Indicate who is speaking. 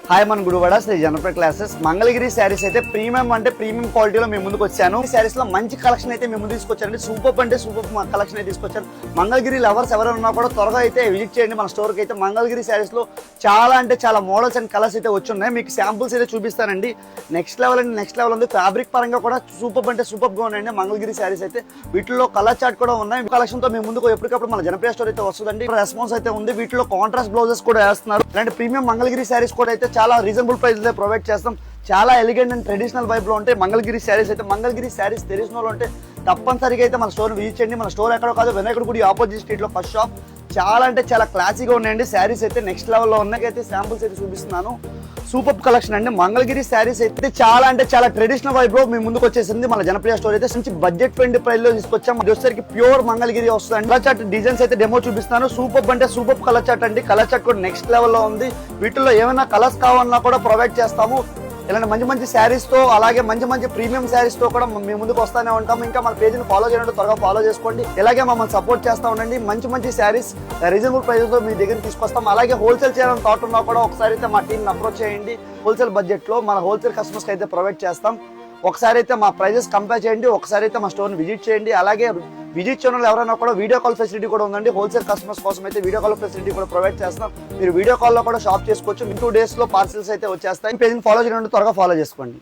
Speaker 1: Hi మన గురువాడ Shri Janapriya classes Mangalagiri saris అయితే premium అంటే ప్రీమియం క్వాలిటీలో మేము ముందుకు వచ్చాను. ఈ శారీస్ లో మంచి కలెక్షన్ అయితే మేము ముందు తీసుకొచ్చానండి. సూపర్ అంటే సూపర్ కలెక్షన్ అయితే తీసుకొచ్చాను. మంగళగిరి లవర్స్ ఎవరైనా ఉన్నా కూడా త్వరగా అయితే విజిట్ చేయండి మన స్టోర్కి. అయితే మంగళగిరి శారీస్ లో చాలా అంటే చాలా మోడల్స్ అండ్ కలర్స్ అయితే వచ్చున్నాయి. మీకు శాంపుల్స్ అయితే చూపిస్తానండి. నెక్స్ట్ లెవెల్ ఉంది. ఫ్యాబ్రిక్ పరంగా కూడా సూపర్ అంటే సూపర్ గా ఉన్నాయండి మంగళగిరి శారీస్ అయితే. వీటిలో కలర్ చార్ట్ కూడా ఉన్నాయి. కలెక్షన్ తో మేము ముందుకు ఎప్పటికప్పుడు మన జనప్రియ స్టోర్ అయితే వస్తుందండి. రెస్పాన్స్ అయితే ఉంది. వీటిలో కాంట్రాస్ట్ బ్లౌజెస్ కూడా వేస్తున్నారు. ఇలాంటి ప్రీమియం మంగళగిరి శారీస్ కూడా అయితే చాలా రీజనబుల్ ప్రైస్ ప్రొవైడ్ చేస్తాం. చాలా ఎలిగెంట్ అండ్ ట్రెడిషనల్ వైబ్ లో ఉంటాయి మంగళగిరి శారీస్ అయితే. మంగళగిరి శారీస్ తెలిసిన వాళ్ళు ఉంటే తప్పనిసరిగా అయితే మన స్టోర్ విజిట్ చేయండి. మన స్టోర్ ఎక్కడో కాదు, వినాయకుడి గుడి ఆపోజిట్ స్ట్రీట్ లో ఫస్ట్ షాప్. చాలా అంటే చాలా క్లాసీగా ఉన్నాయండి శారీస్ అయితే. నెక్స్ట్ లెవెల్లో ఉన్నాయి. అయితే శాంపుల్స్ అయితే చూపిస్తున్నాను. సూపర్ కలెక్షన్ అండి మంగళగిరి శారీస్ అయితే. చాలా అంటే చాలా ట్రెడిషనల్ వైబ్ లో మేము ముందుకు వచ్చేసింది మన జనప్రియ స్టోర్ అయితే. మంచి బడ్జెట్ ఫ్రెండ్లీ ప్రైస్ లో తీసుకొచ్చాం. ఇది వచ్చేసరికి ప్యూర్ మంగళగిరి వస్తుంది. కలర్ చార్ట్ డిజైన్స్ అయితే డెమో చూపిస్తాను. సూపర్ అంటే సూపర్ కలర్ చార్ట్ అండి. కలర్ చార్ట్ కూడా నెక్స్ట్ లెవెల్లో ఉంది. వీటిలో ఏమైనా కలర్స్ కావాలన్నా కూడా ప్రొవైడ్ చేస్తాము. ఇలాంటి మంచి మంచి శారీస్ తో, అలాగే మంచి మంచి ప్రీమియం శారీస్ తో కూడా మేము ముందుకు వస్తానే ఉంటాము. ఇంకా మన పేజీని ఫాలో చేయండి, త్వరగా ఫాలో చేసుకోండి. ఇలాగే మమ్మల్ని సపోర్ట్ చేస్తా ఉండండి. మంచి మంచి శారీస్ రీజనబుల్ ప్రైజెస్ తో మీ దగ్గర తీసుకొస్తాం. అలాగే హోల్సేల్ చేయాలని థాట్ ఉన్నా కూడా ఒకసారి అయితే మా టీంని అప్రోచ్ చేయండి. హోల్సేల్ బడ్జెట్ లో మన హోల్సేల్ కస్టమర్స్ అయితే ప్రొవైడ్ చేస్తాం. ఒకసారి అయితే మా ప్రైజెస్ కంపేర్ చేయండి. ఒకసారి అయితే మా స్టోర్ని విజిట్ చేయండి. అలాగే విజిట్ చేయడం ఎవరైనా కూడా వీడియో కాల్ ఫెసిలిటీ కూడా ఉందండి. హోల్సేల్ కస్టమర్స్ కోసం అయితే వీడియో కాల్ ఫెసిలిటీ కూడా ప్రొవైడ్ చేస్తాం. మీరు వీడియో కాల్లో కూడా షాప్ చేసుకోవచ్చు. 2 days లో పార్సిల్స్ అయితే వచ్చేస్తాయి. పేజీని ఫాలో చేయండి, త్వరగా ఫాలో చేసుకోండి.